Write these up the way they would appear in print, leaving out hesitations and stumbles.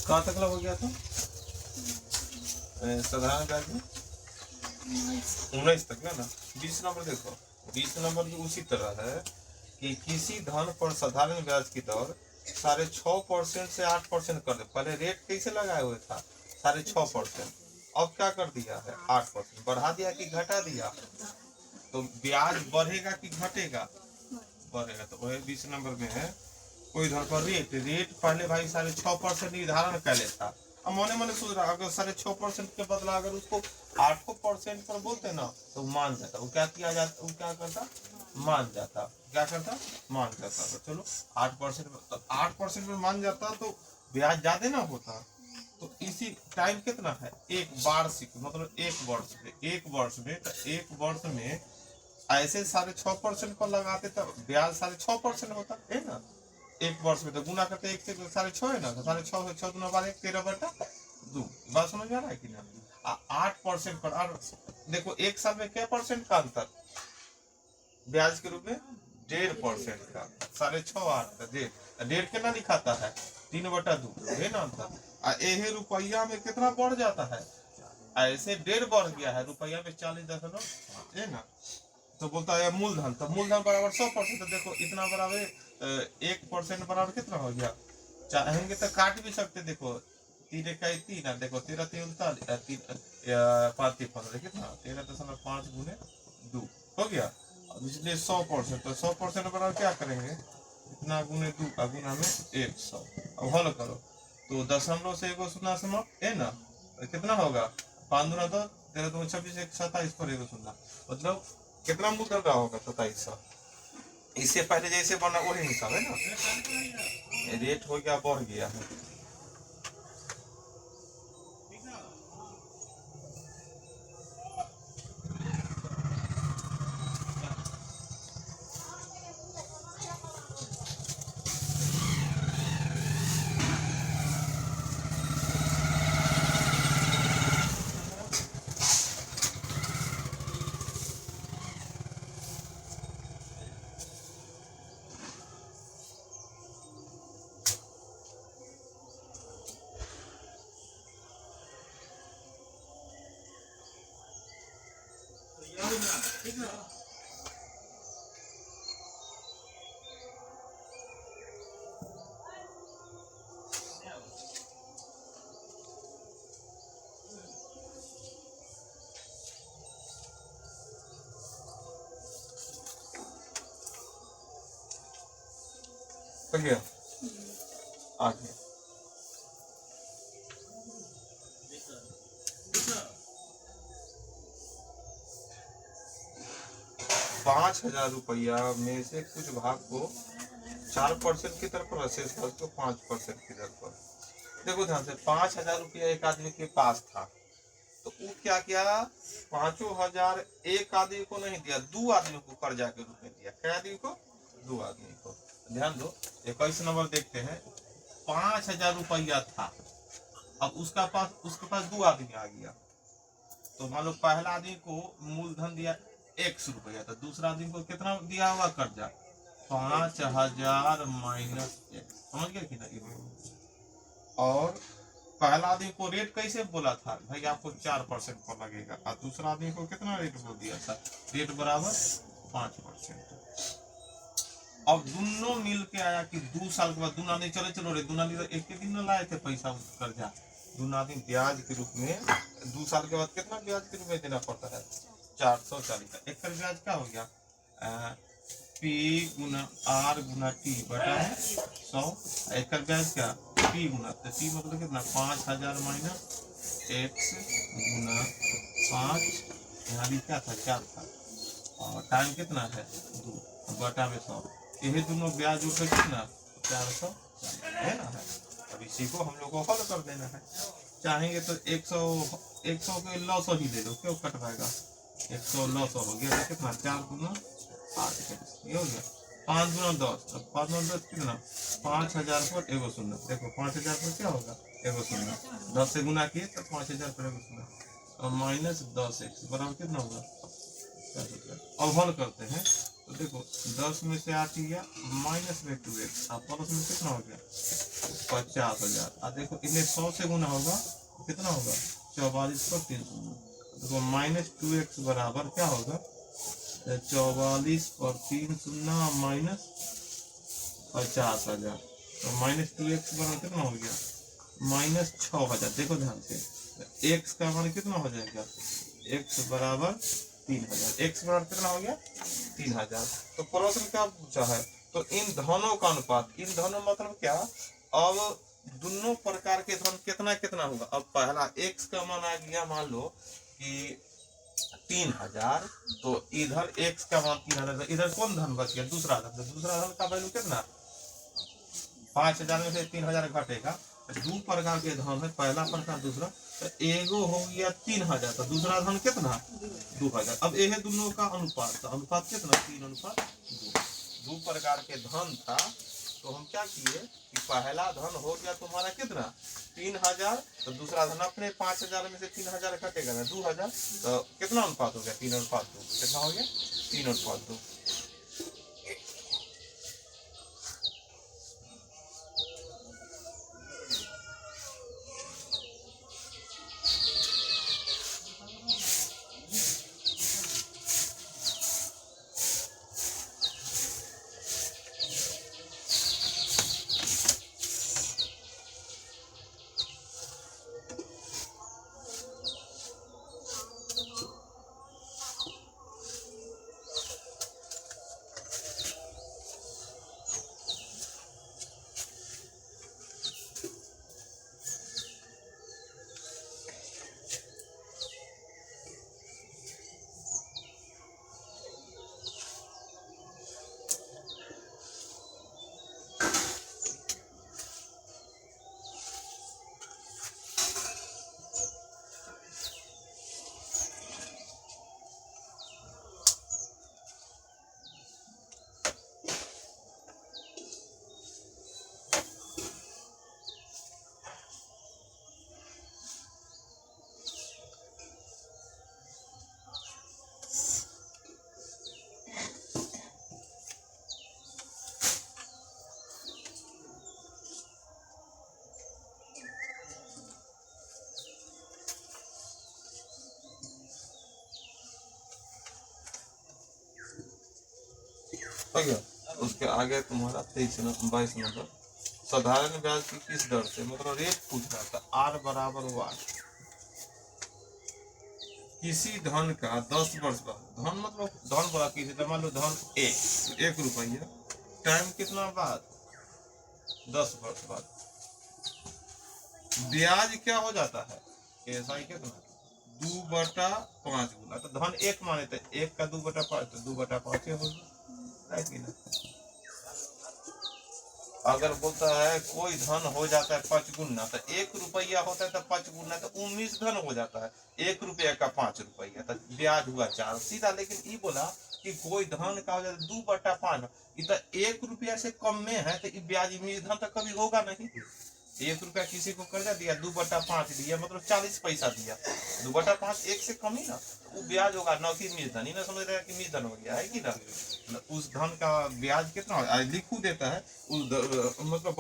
कहाँ तक हो गया था साधारण ब्याज में 19 तक ना। 20 नंबर देखो, 20 नंबर भी उसी तरह है कि किसी धन पर साधारण ब्याज की दर 6.5% से 8% कर दे। पहले रेट कैसे लगाए हुए था 6.5%, अब क्या कर दिया है 8%। बढ़ा दिया कि घटा दिया? तो ब्याज बढ़ेगा कि घटेगा? बढ़ेगा। तो वही 20 नंबर में है, कोई धन पर रेट पहले भाई 6.5% निर्धारण कर लेता। अब मने मने सोच रहा अगर 6.5% के बदला अगर उसको 8% पर बोलते ना तो मान जाता। वो क्या किया जाता, वो क्या करता, मान जाता। क्या करता, मान जाता। तो चलो 8% 8% में मान जाता तो ब्याज ज्यादा ना होता। तो इसी टाइम कितना है, एक वार्षिक मतलब एक वर्ष में ऐसे 6.5% पर लगाते तब ब्याज 6.5% होता है ना। एक वर्ष में तो गुना करते 1 से 6.5 है ना, तो 6.5 से 6 गुना 12 13/2। बात समझ में आ रहा है कि ना। 8% पर, और देखो एक साल में क्या परसेंट का अंतर ब्याज के रूप में 1.5% का। 6.5 8 का 1.5 कितना दिखाता है 3/2 है ना अंतर। यही रुपया में कितना बढ़ जाता है, ऐसे 1.5 बढ़ गया है रुपया में 40.5 है ना। तो बोलता है मूलधन, तो मूलधन बराबर 100%। तो देखो इतना बराबर 1% बराबर कितना हो गया, चाहेंगे तो काट भी सकते। देखो 3 इकाई 3, देखो 13 3 5 15 कितना 13.5 गुने 2 हो गया। अब इसलिए 100%, तो 100% बराबर क्या करेंगे, इतना गुने 2 गुना में 100। अब हल करो तो दशमलव से एगो शून्य समाप्त है ना, कितना होगा 5 दूना 2 13 2 26 1 27 पर एगो शून्य, मतलब कितना मूलधन का होगा 2700। इससे पहले जैसे बना वही हिसाब है ना। रेट हो गया बढ़ गया है। गया आगे 5,000 रुपया में से कुछ भाग को 4% की तरफ और शेष भाग को 5% की दर पर। देखो ध्यान से 5,000 रुपया एक आदमी के पास था, तो वो क्या किया 5,000 एक आदमी को नहीं दिया, 2 आदमी को कर्जा के रूप में दिया। क्या आदमी को, 2 आदमी को। ध्यान दो 21 नंबर देखते हैं। 5,000 रुपया था, अब उसके पास 2 आदमी आ गया। तो मान लो पहला आदमी को मूलधन दिया 100 रुपया, तो दूसरा आदमी को कितना दिया हुआ कर्जा 5,000 माइनस 1, समझ गए कि नहीं। और पहला आदमी को रेट कैसे बोला था भाई आपको 4% पर लगेगा, और दूसरा आदमी को कितना रेट बोल दिया था, रेट बराबर 5%। अब दोनों मिल के आया कि 2 साल के बाद दोनों आदमी चलो रे, दोनों आदमी एक ही दिन में लाए थे पैसा कर्जा, दोनों आदमी ब्याज के रूप में 2 साल के बाद कितना ब्याज के रूप में देना पड़ता है 440 का। एक ब्याज क्या हो गया P गुना R गुना T बटा 100। एक ब्याज क्या P गुना, तो P मतलब कितना 5,000 माइनस x गुना 5, यहाँ भी क्या था 4 था, और टाइम कितना है 2 बटा में 100। यही दोनों ब्याज जोड़ कर कितना 400 है ना है। अब इसी को हम लोग को हल कर देना है। चाहेंगे तो 100 के लॉस ही ले लो, क्यों कटवाएगा 100 लॉस हो गया, तो कितना 4 गुना 8 ये हो गया 5 गुना 10, तो 5 गुना 10 कितना 5,000 पर एगो शून्य। देखो 5,000 पर क्या होगा एगो शून्य, 10 से गुना किए तो 5,000 पर एगो शून्य, और माइनस 10x बराबर कितना होगा। अब हल करते हैं तो देखो 10 में से 8 गया, माइनस में 2x, अब प्लस में कितना हो गया 50,000। अब देखो इन्हें 100 से गुना होगा कितना होगा 44 पर 3 शून्य। देखो माइनस 2x बराबर क्या होगा 44 पर 3 शून्य माइनस 50,000। तो माइनस 2x बराबर कितना हो गया माइनस 6,000। देखो ध्यान से x का मान कितना हो जाएगा x बराबर 3,000। x बराबर कितना हो गया 3,000। तो प्रश्न क्या पूछा है, तो इन धनों का अनुपात, इन धनों मतलब क्या, अब दोनों प्रकार के धन कितना कितना होगा। अब पहला x का मान आ गया मान लो कि 3,000, तो इधर x का मान 3,000, इधर कौन धन बच गया दूसरा धन, तो दूसरा धन का वैल्यू कितना 5,000 में से 3,000 घटेगा। दो प्रकार के धन है, पहला प्रकार दूसरा, तो एगो हो गया 3,000, तो दूसरा धन कितना 2,000। अब यह दोनों का अनुपात, तो अनुपात कितना 3:2। दो प्रकार के धन था, तो हम क्या किए कि पहला धन हो गया तुम्हारा कितना 3,000, तो दूसरा धन अपने 5,000 में से 3,000 घटेगा ना 2,000, तो कितना अनुपात हो गया 3:2। कितना हो गया 3:2। हो गया। उसके आगे तुम्हारा 22 नंबर, साधारण ब्याज की किस दर से, मतलब रेट पूछ रहा था, R बराबर 1। किसी धन का 10 वर्ष बाद, धन मतलब धन बोला किसी, तो मान लो धन 1 रुपया, टाइम कितना बाद 10 वर्ष बाद, ब्याज क्या हो जाता है ऐसा ही कितना 2/5 गुना। तो धन 1 माने तो 1 का 2/5, तो 2/5 होगा, है कि ना। अगर बोलता है कोई धन हो जाता है 5 गुना, तो 1 रुपया होता है तो 5 गुना तो 19 धन हो जाता है। 1 रुपया का 5 रुपया, तो ब्याज हुआ 4 सीधा। लेकिन ये बोला कि कोई धन का हो जाता है 2/5, तो 1 रुपया से कम में है, तो ब्याज धन तो कभी होगा नहीं। 1 रुपया किसी को कर्जा दिया, 2/5 दिया, मतलब 40 पैसा दिया, 2/5 1 से कम ही ना, वो ब्याज होगा, न कि मिश्र धन। ही ना समझ रहे कि मिश्र धन हो गया है कि ना। उस धन का ब्याज कितना लिखू देता है, उस मतलब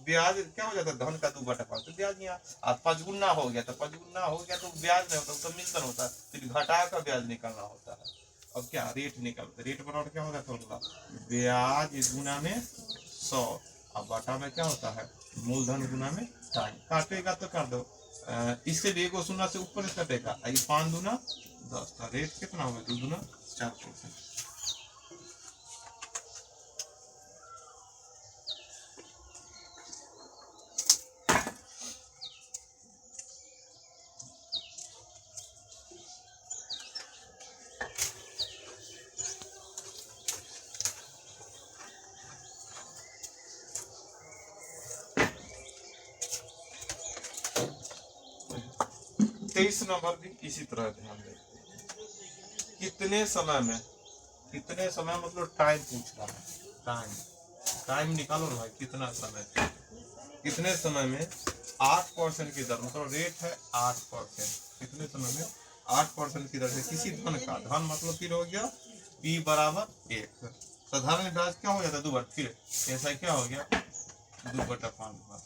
ब्याज क्या हो जाता है धन का 2/5, तो ब्याज यहाँ 5 गुना हो गया, तो 5 गुना हो गया तो ब्याज नहीं होता, तो मिश्र धन होता है, फिर घटा का ब्याज निकलना होता है। अब क्या रेट निकलता है, रेट बराबर क्या होगा फॉर्मूला, ब्याज गुना में 100, अब बटा में क्या होता है मूलधन गुना में टाइम। काटेगा तो कर दो, इससे भी 1 शून्य से ऊपर कटेगा, 5 दूना 10, का रेट कितना होगा 2 दूना 4%। तेईस नंबर भी इसी तरह ध्यान दें, कितने समय मतलब टाइम पूछ रहा है, टाइम निकालो ना भाई, कितना समय, कितने समय में 8% की दर, मतलब रेट है 8%, कितने समय में 8% की दर से किसी धन का, धन मतलब फिर हो गया p बराबर 1। साधारण ब्याज क्या हो जाता है 2 बार, फिर ऐसा क्या हो गया 2/5 बार।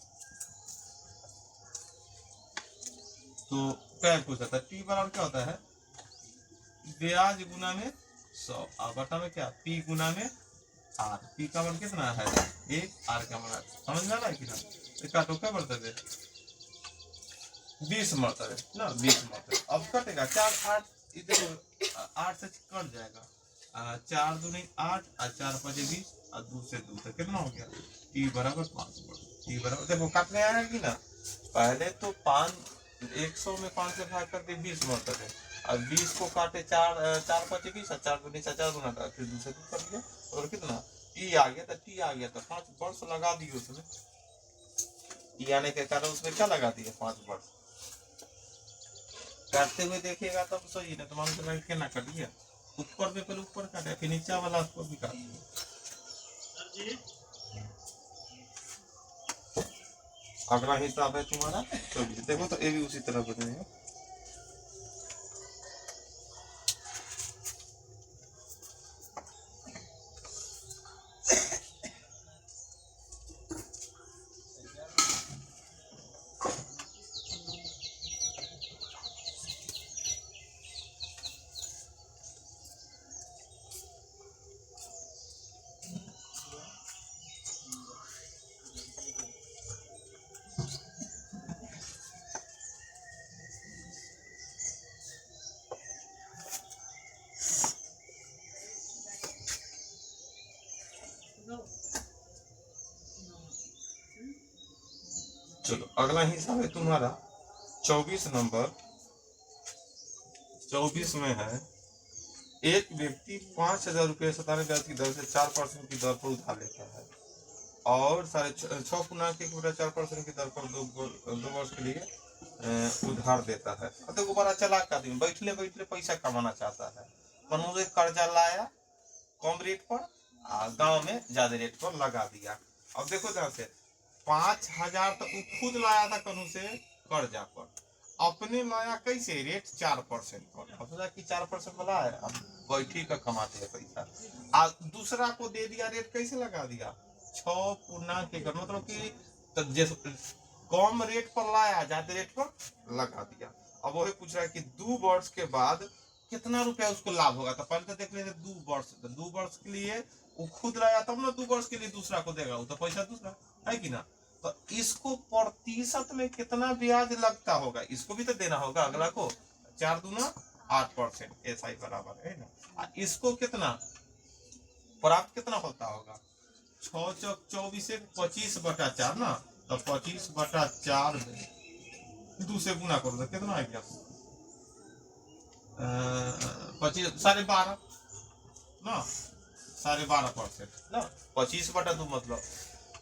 तो क्या पूछा था t बराबर क्या होता है ब्याज गुना में 100 और बटा में क्या p गुना में r। p का मान कितना है 1, r का मान समझ में आ रहा है कि ना। तो काटो क्या बढ़ता है 20 मरता है ना 20 मरता है। अब कटेगा 4 8 इधर 8 से कट जाएगा 4 दूनी 8 और 4 5 20 और 2 से 2 से कितना हो गया t बराबर 5। t बराबर देखो काटने आया कि ना। पहले तो 5 100 में 5 से भाग कर दे 20 मरता है। अब 20 को काटे 4 4 5 20 और 4 दूनी 4 गुना था फिर 2 से 2 कर दिया और कितना t आ गया। तो t आ गया तो 5 वर्ष लगा दिए उसमें। t आने के कारण उसमें क्या लगा दिए 5 वर्ष। काटते हुए देखिएगा तब सही ना तो मान के के ना कट गया ऊपर में पहले ऊपर काटे फिर नीचे वाला उसको भी काट दिया। अगला हिसाब है तुम्हारा 24। देखो तो ये भी उसी तरह बनेगा। चलो अगला हिसाब है तुम्हारा 24 नंबर। 24 में है एक व्यक्ति 5,000 रुपये साधारण ब्याज की दर से 4% की दर पर उधार लेता है और 6.4% की दर पर 2 वर्ष के लिए उधार देता है। देखो बड़ा चालाक आदमी बैठले बैठले पैसा कमाना चाहता है। मनोज कर्जा लाया कम रेट पर गांव में ज्यादा रेट पर लगा दिया। अब देखो ध्यान से 5,000 तो खुद लाया था कनु से कर्जा पर अपने लाया कैसे रेट 4% पर। अब सोचा कि 4% वाला है अब बैठी का कमाते हैं पैसा दूसरा को दे दिया रेट कैसे लगा दिया 6 मतलब कि कम रेट पर लाया ज्यादा रेट पर लगा दिया। अब वही पूछ रहा है कि 2 वर्ष के बाद कितना रुपया उसको लाभ होगा। तो पहले तो देख लेते 2 वर्ष के लिए वो खुद लाया तब ना 2 वर्ष के लिए दूसरा को देगा वो तो पैसा दूसरा है कि ना। तो इसको प्रतिशत में कितना ब्याज लगता होगा इसको भी तो देना होगा अगला को 4 दूना 8% ऐसा ही बराबर है ना। इसको कितना प्राप्त कितना होता होगा 6 चौक 24 25/4 ना। तो 25/4 में 2 से गुना करो तो कितना आ गया 12.5 ना 12.5% ना 25/2 मतलब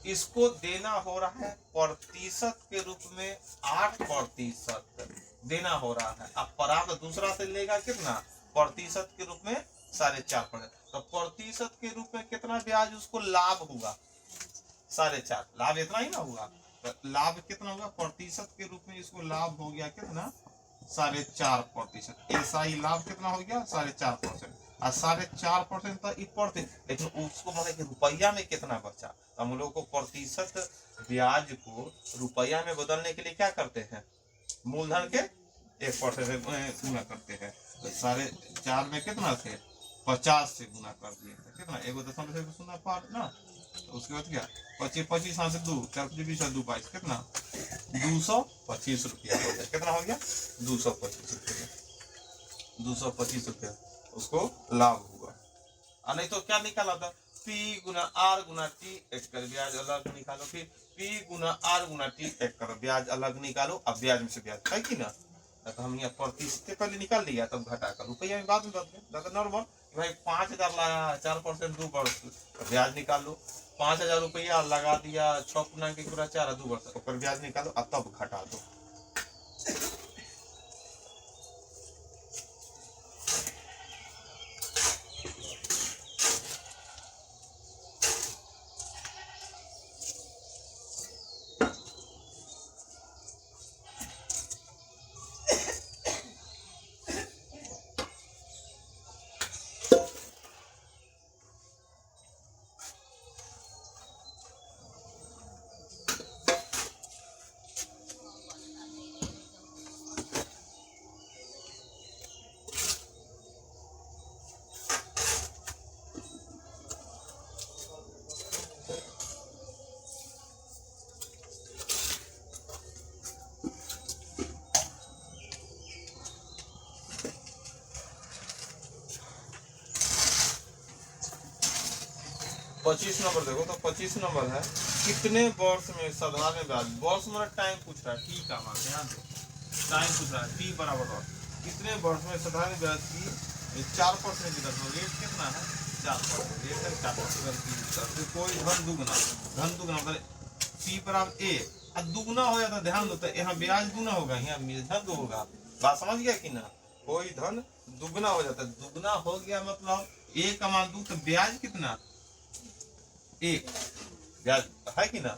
इसको देना हो रहा है प्रतिशत के रूप में 8% देना हो रहा है। अब प्राप्त दूसरा से लेगा कितना प्रतिशत के रूप में 4.5%। तो प्रतिशत के रूप में कितना ब्याज उसको लाभ होगा 4.5 लाभ इतना ही ना हुआ। तो लाभ कितना होगा प्रतिशत के रूप में इसको लाभ हो गया कितना 4.5%। ऐसा ही लाभ कितना हो गया 4.5% और 4.5% तो पड़ते लेकिन उसको मतलब कि रुपया में कितना बचा। हम लोग को प्रतिशत ब्याज को रुपया में बदलने के लिए क्या करते हैं मूलधन के 1% से गुना करते हैं। तो 4.5 में कितना थे 50 से गुना कर दिए थे कितना 1.05 ना। तो उसके बाद क्या 25 यहाँ से 2 4 20 2 22 कितना 225 रुपया हो गया। कितना हो गया 225 रुपया 225 रुपया उसको लाभ हुआ। और नहीं तो क्या निकाला था P गुना R गुना T एक कर ब्याज अलग निकालो फिर P गुना R गुना T एक कर ब्याज अलग निकालो। अब ब्याज में से ब्याज है कि ना। तो हम यहाँ प्रतिशत पहले निकाल लिया तब घटा कर रुपया में बाद में बदले नॉर्मल भाई 5,000 लाया 4% 2 वर्ष ब्याज निकाल लो 5,000 रुपया लगा दिया 6.4 2 वर्ष ऊपर ब्याज निकालो अब तब घटा दो। 25 नंबर देखो तो 25 नंबर है कितने वर्ष में साधारण ब्याज, वर्ष में टाइम पूछ रहा है, टी का मान ध्यान दो, टाइम पूछ रहा है, टी बराबर और कितने वर्ष में साधारण ब्याज की 4% की दर, रेट कितना है 4%, रेट है 4%। कोई धन दुगना मतलब टी बराबर ए, अब दुगना हो जाता, ध्यान दो, तो यहाँ ब्याज दुगना होगा, यहाँ मूलधन दो होगा, बात समझ गया कि ना, कोई धन दुगना हो जाता है, दुगना हो गया मतलब ए का मान दू तो ब्याज कितना एक, ब्याज है कि ना।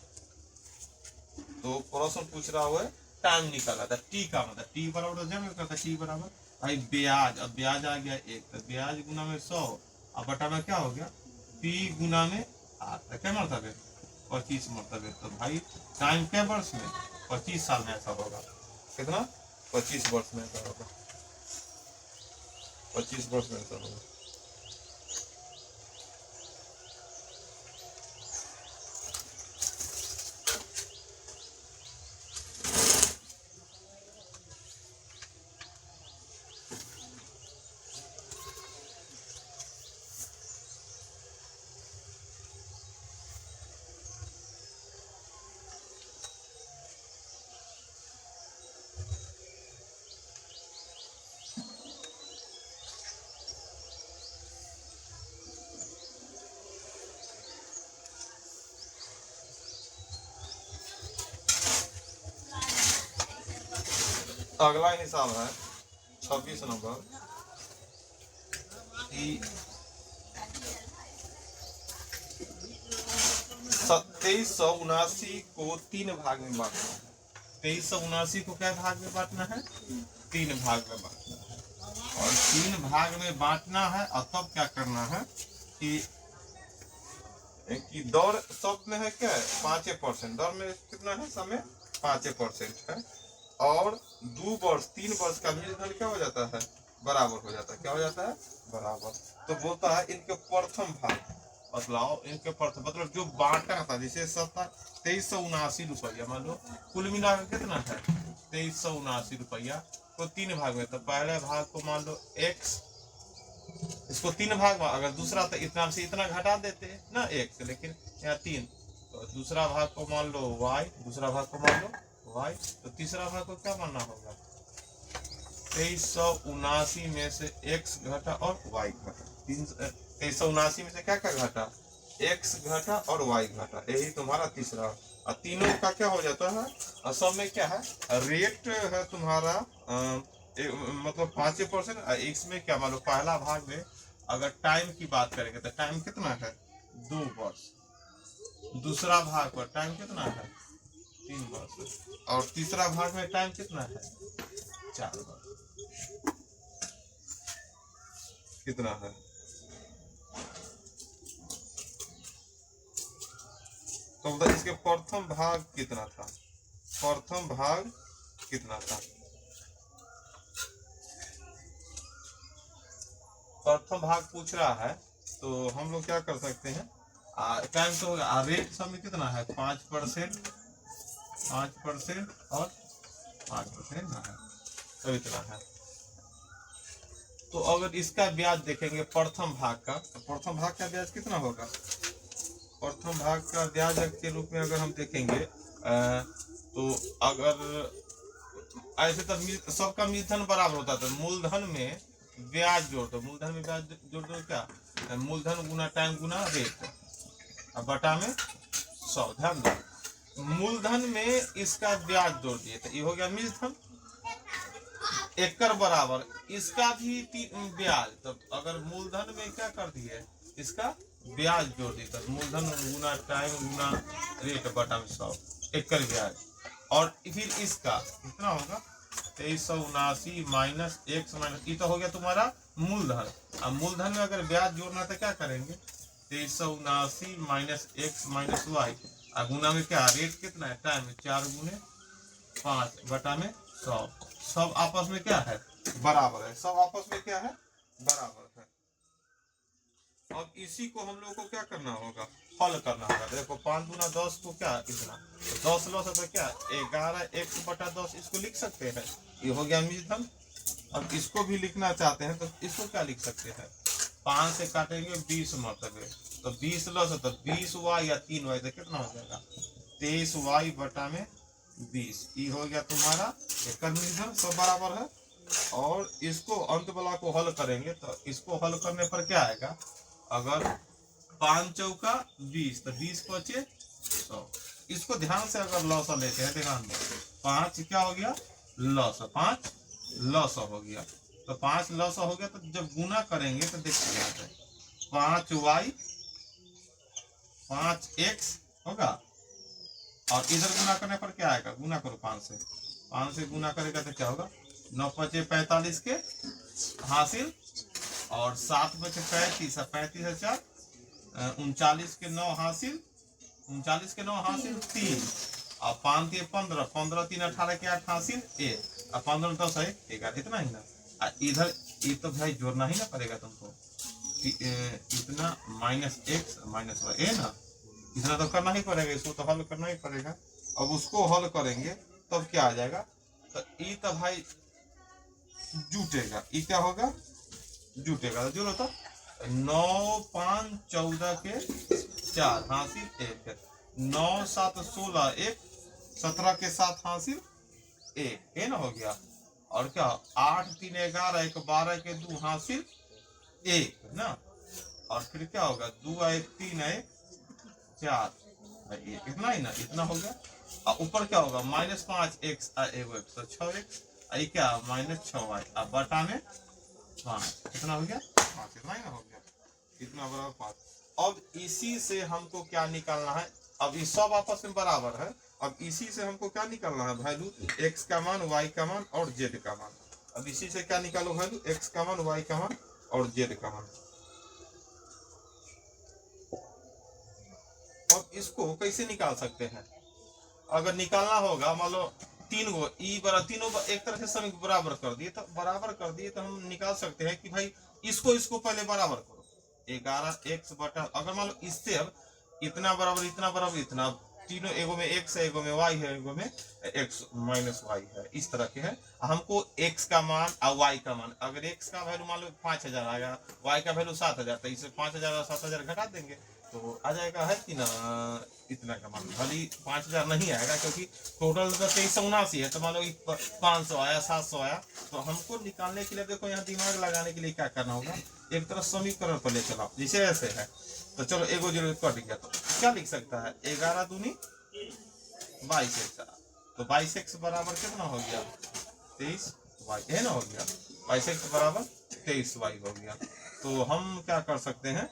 तो प्रश्न पूछ रहा हुआ है टाइम निकाला था, टी का मतलब टी बराबर जब करता टी बराबर भाई ब्याज, अब ब्याज आ गया एक, तो ब्याज गुना में 100 अब बटा में क्या हो गया पी गुना में 8, क्या मरतबे 25 मरतबे। तो भाई टाइम क्या वर्ष में 25 साल में ऐसा होगा, कितना 25 वर्ष में ऐसा होगा, 25 वर्ष में ऐसा होगा। अगला हिसाब है 26 नंबर, 2379 को 3 भाग में बांटना है, 2379 को क्या भाग में बांटना है 3 भाग में बांटना है, और 3 भाग में बांटना है, और तब क्या करना है कि दौर सब में है क्या 5%, दौर में कितना है समय 5% है, और 2 वर्ष 3 वर्ष का मूलधन क्या हो जाता है बराबर हो जाता है, क्या हो जाता है बराबर। तो बोलता है इनके प्रथम भाग बतलाओ, इनके प्रथम मतलब जो बांटा था, जैसे 2379 रुपया मान लो, कुल मिलाकर कितना है 2379 रुपया को 3 भाग में, तो पहले भाग को मान लो x, इसको 3 भाग में, अगर दूसरा तो इतना से इतना घटा देते ना x, लेकिन यहाँ 3, तो दूसरा भाग को मान लो y, दूसरा भाग को मान लो y, तो तीसरा भाग को क्या मानना होगा 2379 में से x घटा और y घटा, 2379 में से क्या क्या घटा x घटा और y घटा, यही तुम्हारा तीसरा, और तीनों का क्या हो जाता है, और सब में क्या है रेट है तुम्हारा मतलब 5%, इसमें क्या मान लो पहला भाग में अगर टाइम की बात करेंगे तो टाइम कितना है 2 वर्ष, दूसरा भाग पर टाइम कितना है 3 वर्ष, और तीसरा भाग में टाइम कितना है 4 वर्ष, कितना है तो मतलब इसके प्रथम भाग कितना था, प्रथम भाग कितना था, प्रथम भाग पूछ रहा है, तो हम लोग क्या कर सकते हैं टाइम तो होगा, रेट समय कितना है 5% और 5% ना है, तो इतना है। तो अगर इसका ब्याज देखेंगे प्रथम भाग का, तो प्रथम भाग का ब्याज कितना होगा, प्रथम भाग का ब्याज के रूप में अगर हम देखेंगे तो अगर ऐसे तो सबका मूलधन बराबर होता था, मूलधन में ब्याज जोड़ दो, मूलधन में ब्याज जोड़ दो क्या मूलधन गुना टाइम गुना रेट, अब बटा में 100, ध्यान दो मूलधन में इसका ब्याज जोड़ दिए तो ये हो गया मूलधन, एकड़ बराबर इसका भी ब्याज, तो अगर मूलधन में क्या कर दिए इसका ब्याज जोड़ दी, तो मूलधन गुना टाइम गुना रेट बटा में 100 एकड़ ब्याज, और फिर इसका कितना होगा 2379 माइनस x माइनस, ये तो हो गया तुम्हारा मूलधन, अब मूलधन में अगर ब्याज जोड़ना तो क्या करेंगे 2379 माइनस x माइनस y, गुना में क्या रेट कितना है टाइम 4 गुने 5 बटा में 100, सब आपस में क्या है बराबर है, सब आपस में क्या है बराबर है। अब इसी को हम लोग को क्या करना होगा हल करना होगा, देखो 5 गुना 10 को क्या कितना तो 10 लॉस है, क्या 11x बटा 10, इसको लिख सकते हैं, ये हो गया मूलधन। अब इसको भी लिखना चाहते हैं तो इसको क्या लिख सकते हैं 5 से काटेंगे 20 मरतबे, तो 20 लॉस है तो 20y या 3y तो कितना हो जाएगा 23y बटा में 20। ये हो गया तुम्हारा एक निधन सब बराबर है। और इसको अंत वाला को हल करेंगे तो इसको हल करने पर क्या आएगा, अगर 5 चौका 20 तो 20 पचे 100। इसको ध्यान से अगर लॉस लेते हैं ध्यान में 5 क्या हो गया लॉस, 5 लॉस हो गया। तो 5 लॉस हो गया तो जब गुना करेंगे तो देखते हैं 5y 5x होगा और इधर गुना करने पर क्या आएगा, गुना करो 5 से गुना करेगा तो क्या होगा 9 पचे 45 के हासिल और 7 बचे 35 है 4 39 के 9 हासिल 39 के 9 हासिल 3 और 5 दिए 15 15 3 18 के 8 हासिल 1 और 15 10 है 11 इतना ही ना। इधर ये तो भाई जोड़ना ही ना पड़ेगा तुमको, इतना माइनस एक्स माइनस वाई है ना, इतना तो करना ही पड़ेगा, इसको तो हल करना ही पड़ेगा। अब उसको हल करेंगे तब क्या आ जाएगा, तो ये तो भाई जुटेगा, ये क्या होगा जुटेगा, तो जोड़ो तो 9 5 14 के 4 हासिल 1 9 7 16 1 17 के 7 हासिल 1 है ना हो गया। और क्या 8 3 11 1 12 के 2 हासिल 1 ना, और फिर क्या होगा 2 1 3 1 4 इतना ही ना, इतना हो गया। और ऊपर क्या होगा -5 x तो 6x क्या -6y अब बटा में 5 कितना हो गया 5 इतना ही ना हो गया, इतना बराबर 5। अब इसी से हमको क्या निकालना है, अब ये सब आपस में बराबर है, अब इसी से हमको क्या निकालना है वैल्यू x का मान y का मान और z का मान। अब इसी से क्या निकालो वैल्यू x का मान y का मान और z का मान। अब इसको कैसे निकाल सकते हैं, अगर निकालना होगा मान लो 3 गो तीनों एक तरह से सभी बराबर कर दिए, तो बराबर कर दिए तो हम निकाल सकते हैं कि भाई इसको पहले बराबर करो 11x बटा, अगर मान लो इससे अब इतना बराबर इतना तीनों एगो में x है एगो में y है एगो में x माइनस y है, इस तरह के है। हमको x का मान और y का मान, अगर x का वैल्यू मान लो 5000 आएगा y का वैल्यू 7000, तो इसे 5000 और 7000 घटा देंगे तो आ जाएगा है कि ना इतना का मान, भले 5000 नहीं आएगा क्योंकि टोटल तो 2379 है, तो मान लो 500 आया 700 आया। तो हमको निकालने के लिए देखो यहाँ दिमाग लगाने के लिए क्या करना होगा, एक तरफ समीकरण पर ले चलाओ, जैसे ऐसे है तो चलो एगो जीरो कट गया तो क्या लिख सकता है 11 दूनी 22x, तो 22x बराबर कितना हो गया 23y है ना हो गया, 22x बराबर 23y हो गया। तो हम क्या कर सकते हैं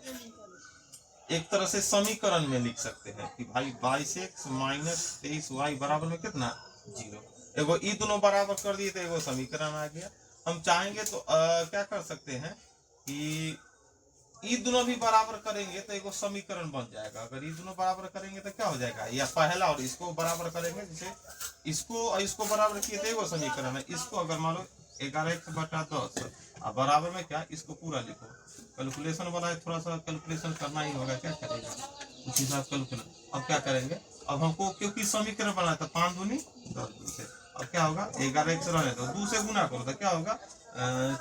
एक तरह से समीकरण में लिख सकते हैं कि भाई 22x माइनस 23y बराबर में कितना 0, एगो ये दोनों बराबर कर दिए तो एगो समीकरण आ गया। हम चाहेंगे तो क्या कर सकते हैं कि ये दोनों भी बराबर करेंगे तो एगो समीकरण बन जाएगा, अगर ये दोनों बराबर करेंगे तो क्या हो जाएगा, या पहला और इसको बराबर करेंगे, जैसे इसको और इसको बराबर किए तो एगो समीकरण है, इसको अगर मान लो 11x बटा 10 अब बराबर में क्या इसको पूरा लिखो, कैलकुलेशन वाला है थोड़ा सा कैलकुलेशन करना ही होगा, क्या करेगा उस हिसाब से कैलकुलेशन। अब क्या करेंगे, अब हमको क्योंकि समीकरण बना था 5 दूनी 10 से, अब क्या होगा 11x रहने दो 2 से गुना करो तो क्या होगा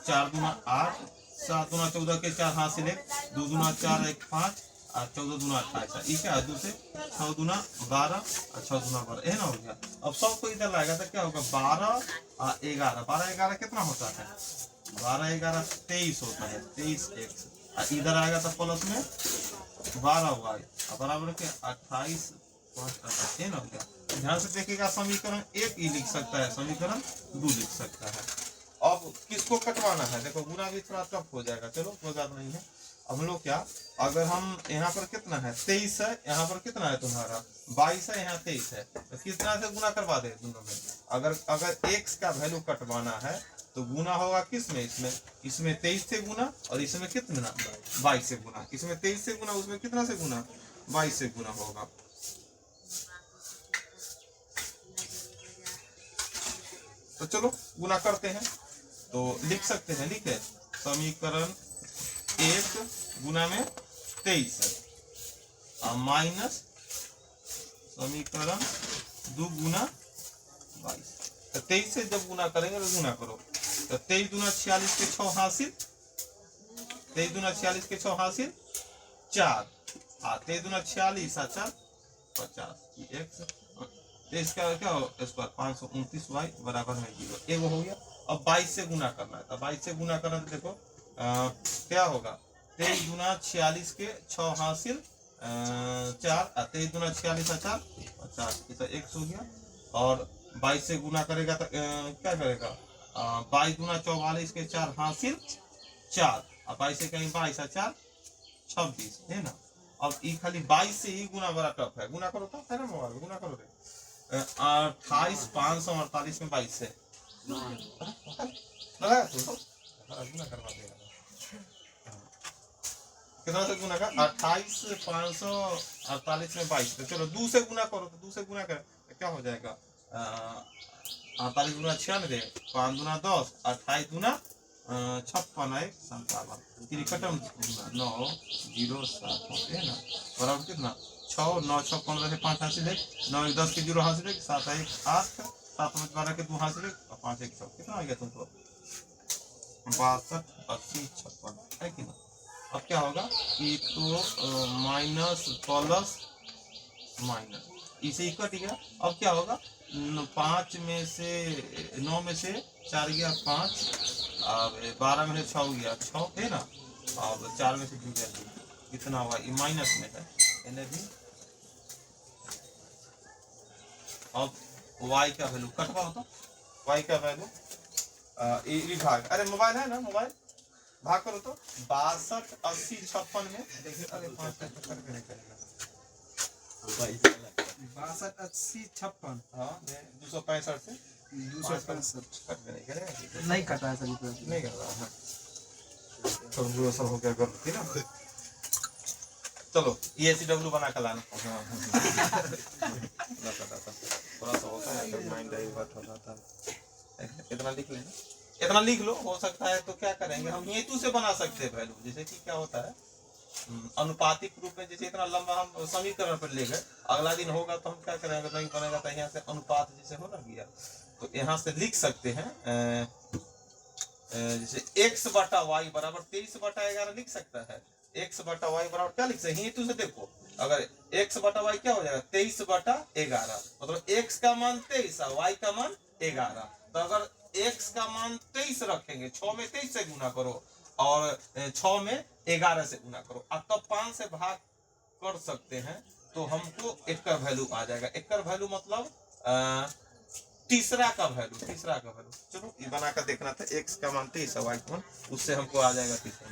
4 दूना 8 7 दूना 14 के 4 हासिल 1 2 दूना 4 1 5 और 14 दूना 28 ये क्या है 2 से 6 दूना 12 और 6 दूना 12 है ना हो गया। अब सबको इधर लाएगा तो क्या होगा 12 और 11 12 11 कितना होता है 12 11 23 होता है 23x, और इधर आएगा तो प्लस में 12y बराबर के 28 है ना हो गया। ध्यान से देखिएगा समीकरण 1 ही लिख सकता है, समीकरण 2 लिख सकता है। अब किसको कटवाना है देखो गुना भी थोड़ा टफ हो जाएगा, चलो कोई बात नहीं है। हम लोग क्या अगर हम यहाँ पर कितना है 23 है, यहाँ पर कितना है तुम्हारा 22 है, यहाँ 23 है, तो किस तरह से गुना करवा दे दोनों में। अगर x का वैल्यू कटवाना है तो गुना होगा किस में, इसमें 23 से गुना और इसमें कितना 22 से गुना, इसमें 23 से गुना उसमें कितना से गुना 22 से गुना होगा। तो चलो गुना करते हैं तो लिख सकते हैं, लिखे समीकरण 1 गुना में 23 है माइनस समीकरण 2 गुना 22। तो 23 से जब गुना करेंगे तो गुना करो तो 23 दूना 46 के 6 हासिल 23 दूना 46 के 6 हासिल 4 तेईस दूना 46 अच्छा 50 एक्स, इसका क्या हो स्क्वायर 529 y बराबर में 0, एगो हो गया। अब 22 से गुना करना है, तो 22 से गुना करना तो देखो क्या होगा 23 दूना 46 के 6 हासिल 4, 23 दूना 46 4 50, तो x हो गया। और 22 से गुना करेगा तो क्या करेगा 22 दूना 44 के 4 हासिल 4, और 22 से कहीं 22 4 26 है ना। अब ये खाली 22 से ही गुना बड़ा टफ है, गुना करो तो है ना मोबाइल गुना करो रे 28 548 में 22 से लगा गुना करवा देगा कितना से गुना कर 28 548 में 22, तो चलो 2 से गुना करो, तो 2 से गुना कर तो क्या हो जाएगा 48 दूना 96, 5 दूना 10, 28 दूना 56 1 57, फिर खत्म 9 0 7 है ना बराबर कितना 6 9 6 15 से 5 हासिल है, 9 1 10 के 0 हासिल है, 7 1 8 7 5 12 के 2 हासिल है, 5 1 6 कितना आ गया तुमको 62 80 56 है कि ना। अब क्या होगा ये तो माइनस प्लस माइनस इसे कट गया। अब क्या होगा 5 में से 9 में से 4 गया 5, अब 12 में से 6 गया 6 है ना, अब 4 में से 2 गया 2, कितना हुआ ये माइनस में है इन्हें भी। अब y का वैल्यू कटवा हो तो y का वैल्यू भाग, अरे मोबाइल है ना मोबाइल भाग करो तो 62 80 56 में देखिए, अरे 5 करके नहीं करेगा 62 80 56 हाँ 265 से 265 करके नहीं करेगा, नहीं कटा है सभी पर नहीं कर रहा है तो जो असर हो क्या कर थी ना। चलो ECW बना कर लाना थोड़ा सा होता है माइंड डाइवर्ट हो जाता है, इतना लिख लेना, इतना लिख लो। हो सकता है तो क्या करेंगे हम हेतु से बना सकते हैं वैल्यू, जैसे कि क्या होता है अनुपातिक रूप में, जैसे इतना लंबा हम समीकरण पर ले गए, अगला दिन होगा तो हम क्या करेंगे नहीं बनेगा तो यहाँ से अनुपात जैसे हो ना गया तो यहाँ से लिख सकते हैं जैसे x बटा y बराबर 23/11 लिख सकता है, x बटा y बराबर क्या लिख सकते हैं हेतु से देखो, अगर x बटा y क्या हो जाएगा 23/11, मतलब x का मान 23 और y का मान 11, तो अगर x का मान 23 रखेंगे 6 में 23 से गुना करो और 6 में 11 से गुना करो, अब तो 5 से भाग कर सकते हैं तो हमको एक का वैल्यू आ जाएगा। एक का वैल्यू मतलब तीसरा का वैल्यू चलो ये बना कर देखना था, x का मान 23 y का मान, उससे हमको आ जाएगा तीसरा।